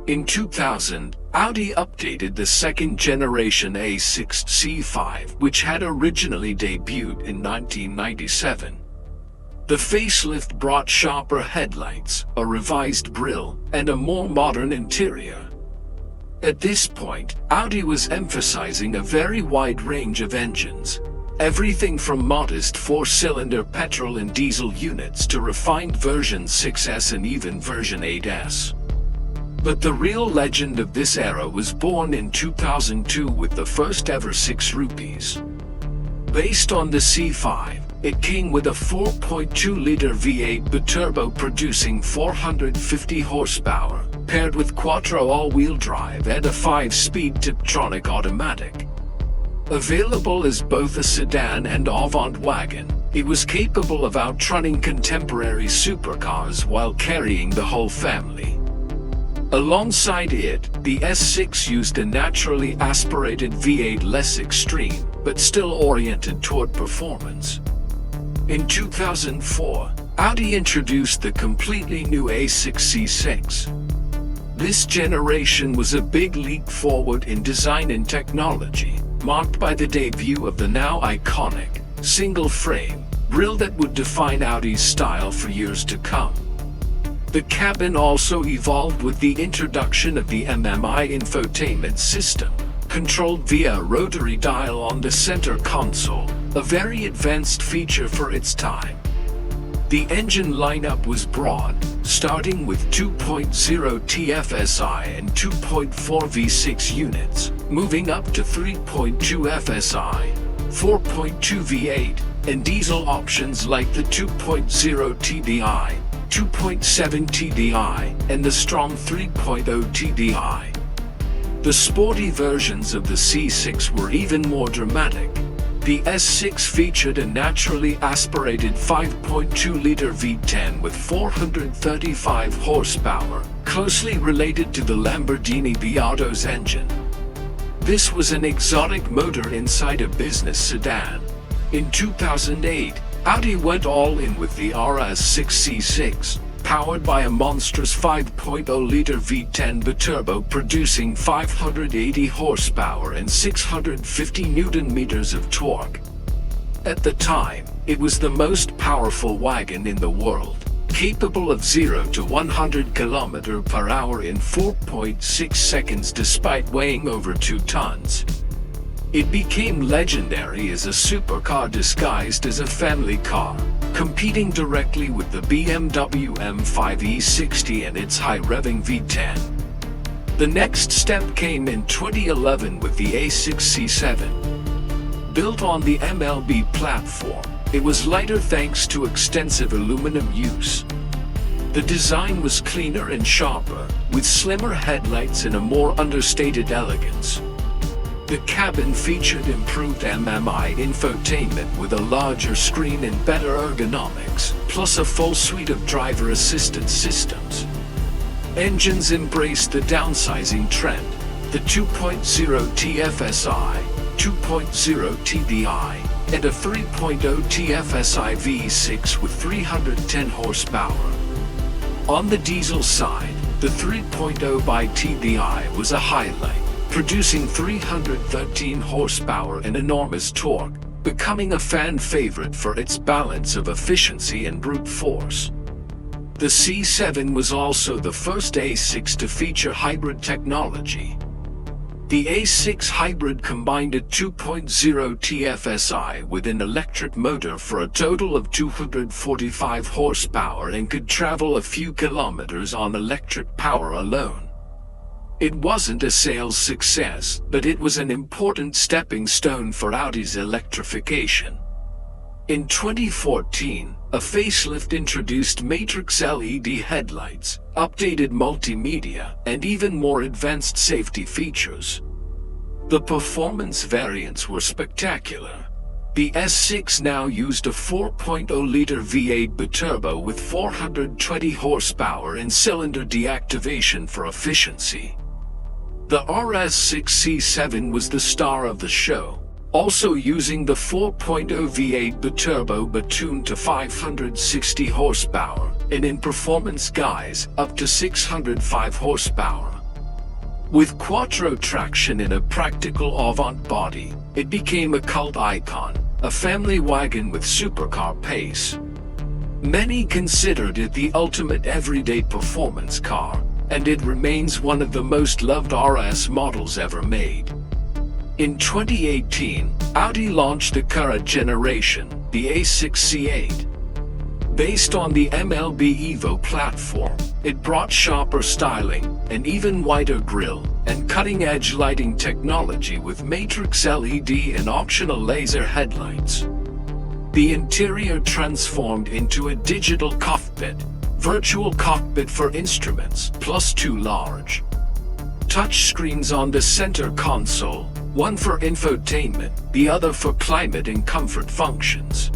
In 2000, Audi updated the second generation A6 C5, which had originally debuted in 1997. The facelift brought sharper headlights, a revised grille, and a more modern interior. At this point, Audi was emphasizing a very wide range of engines. Everything from modest four-cylinder petrol and diesel units to refined version 6S and even version 8S. But the real legend of this era was born in 2002 with the first ever 6 rupees. Based on the C5, it came with a 4.2-liter V8 biturbo producing 450 horsepower, paired with quattro all-wheel drive and a 5-speed Tiptronic automatic. Available as both a sedan and avant wagon, it was capable of outrunning contemporary supercars while carrying the whole family. Alongside it, the S6 used a naturally aspirated V8, less extreme, but still oriented toward performance. In 2004, Audi introduced the completely new A6 C6. This generation was a big leap forward in design and technology, marked by the debut of the now iconic, single-frame, grille that would define Audi's style for years to come. The cabin also evolved with the introduction of the MMI infotainment system, controlled via a rotary dial on the center console, a very advanced feature for its time. The engine lineup was broad, starting with 2.0 TFSI and 2.4 V6 units, moving up to 3.2 FSI, 4.2 V8, and diesel options like the 2.0 TDI, 2.7 TDI, and the strong 3.0 TDI. The sporty versions of the C6 were even more dramatic. The S6 featured a naturally aspirated 5.2-liter V10 with 435 horsepower, closely related to the Lamborghini Gallardo's engine. This was an exotic motor inside a business sedan. In 2008, Audi went all in with the RS6 C6, powered by a monstrous 5.0-liter V10 biturbo producing 580 horsepower and 650 Newton-meters of torque. At the time, it was the most powerful wagon in the world, capable of 0 to 100 km/h in 4.6 seconds despite weighing over 2 tons. It became legendary as a supercar disguised as a family car, competing directly with the BMW M5 E60 and its high-revving V10. The next step came in 2011 with the A6 C7. Built on the MLB platform, it was lighter thanks to extensive aluminum use. The design was cleaner and sharper, with slimmer headlights and a more understated elegance. The cabin featured improved MMI infotainment with a larger screen and better ergonomics, plus a full suite of driver assistance systems. Engines embraced the downsizing trend. The 2.0 TFSI, 2.0 TDI, and a 3.0 TFSI V6 with 310 horsepower. On the diesel side, the 3.0 by TDI was a highlight, producing 313 horsepower and enormous torque, becoming a fan favorite for its balance of efficiency and brute force. The C7 was also the first A6 to feature hybrid technology. The A6 hybrid combined a 2.0 TFSI with an electric motor for a total of 245 horsepower and could travel a few kilometers on electric power alone. It wasn't a sales success, but it was an important stepping stone for Audi's electrification. In 2014, a facelift introduced matrix LED headlights, updated multimedia, and even more advanced safety features. The performance variants were spectacular. The S6 now used a 4.0-liter V8 biturbo with 420 horsepower and cylinder deactivation for efficiency. The RS6 C7 was the star of the show, also using the 4.0 V8 biturbo but tuned to 560 horsepower, and in performance guise, up to 605 horsepower. With quattro traction in a practical avant body, it became a cult icon, a family wagon with supercar pace. Many considered it the ultimate everyday performance car, and it remains one of the most loved RS models ever made. In 2018, Audi launched the current generation, the A6 C8. Based on the MLB Evo platform, it brought sharper styling, an even wider grille, and cutting-edge lighting technology with matrix LED and optional laser headlights. The interior transformed into a digital cockpit, virtual cockpit for instruments, plus two large touchscreens on the center console, one for infotainment, the other for climate and comfort functions.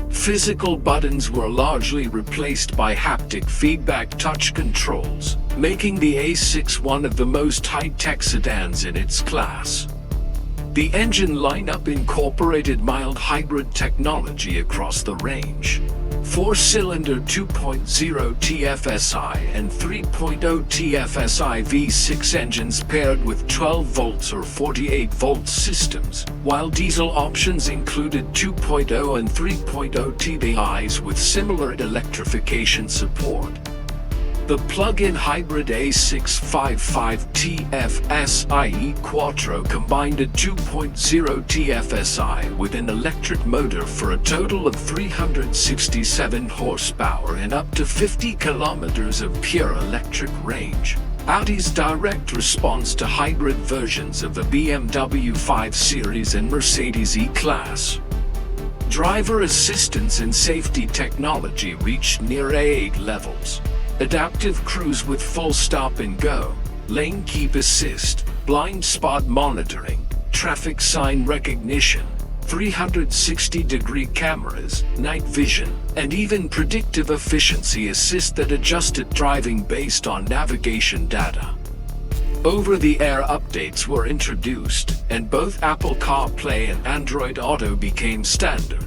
Physical buttons were largely replaced by haptic feedback touch controls, making the A6 one of the most high-tech sedans in its class. The engine lineup incorporated mild hybrid technology across the range. 4-cylinder 2.0 TFSI and 3.0 TFSI V6 engines paired with 12 volts or 48 volt systems, while diesel options included 2.0 and 3.0 TDIs with similar electrification support. The plug-in hybrid A655 TFSI Quattro combined a 2.0 TFSI with an electric motor for a total of 367 horsepower and up to 50 kilometers of pure electric range. Audi's direct response to hybrid versions of the BMW 5 Series and Mercedes E-Class. Driver assistance and safety technology reached near A8 levels. Adaptive cruise with full stop and go, lane keep assist, blind spot monitoring, traffic sign recognition, 360-degree cameras, night vision, and even predictive efficiency assist that adjusted driving based on navigation data. Over-the-air updates were introduced, and both Apple CarPlay and Android Auto became standard.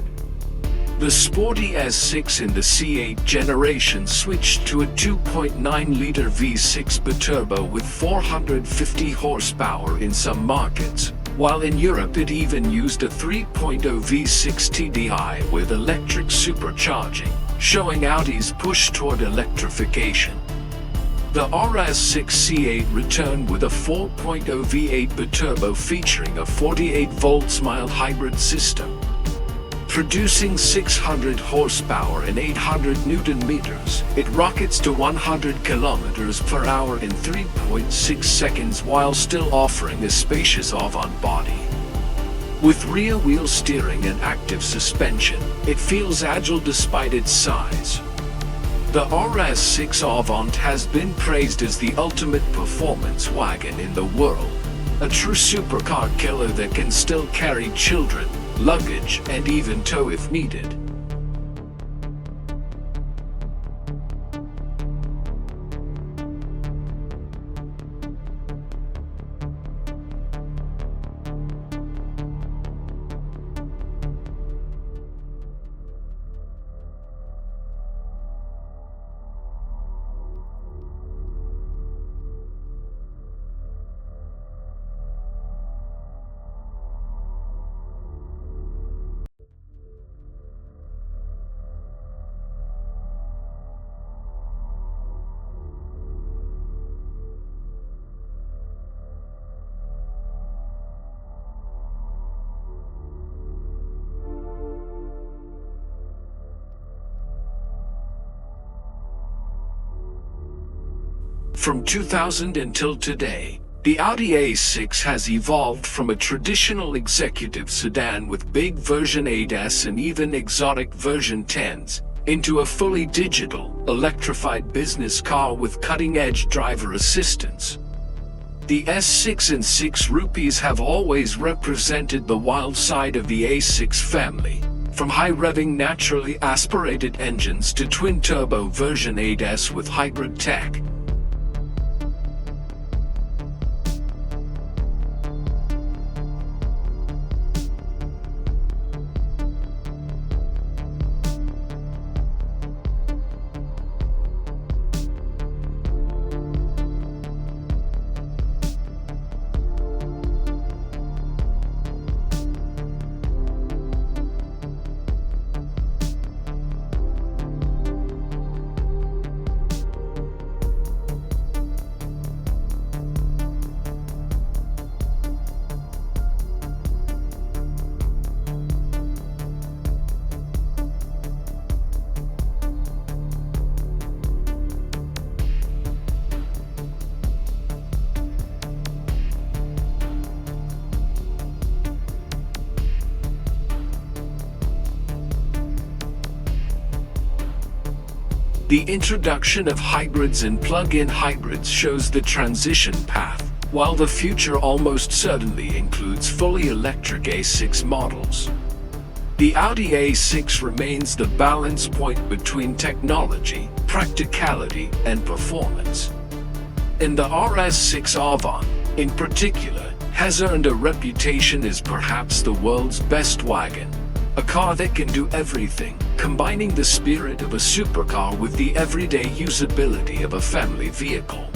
The sporty S6 in the C8 generation switched to a 2.9-liter V6 biturbo with 450 horsepower in some markets, while in Europe it even used a 3.0 V6 TDI with electric supercharging, showing Audi's push toward electrification. The RS6 C8 returned with a 4.0 V8 biturbo featuring a 48 volts mild hybrid system, producing 600 horsepower and 800 Newton meters. It rockets to 100 kilometers per hour in 3.6 seconds while still offering a spacious avant body. With rear-wheel steering and active suspension, it feels agile despite its size. The RS6 Avant has been praised as the ultimate performance wagon in the world, a true supercar killer that can still carry children, luggage, and even tow if needed. From 2000 until today, the Audi A6 has evolved from a traditional executive sedan with big version 8s and even exotic version 10s, into a fully digital, electrified business car with cutting-edge driver assistance. The S6 and 6 Rupees have always represented the wild side of the A6 family, from high-revving naturally aspirated engines to twin-turbo version 8s with hybrid tech. The introduction of hybrids and plug-in hybrids shows the transition path, while the future almost certainly includes fully electric A6 models. The Audi A6 remains the balance point between technology, practicality, and performance. And the RS6 Avant, in particular, has earned a reputation as perhaps the world's best wagon. A car that can do everything, combining the spirit of a supercar with the everyday usability of a family vehicle.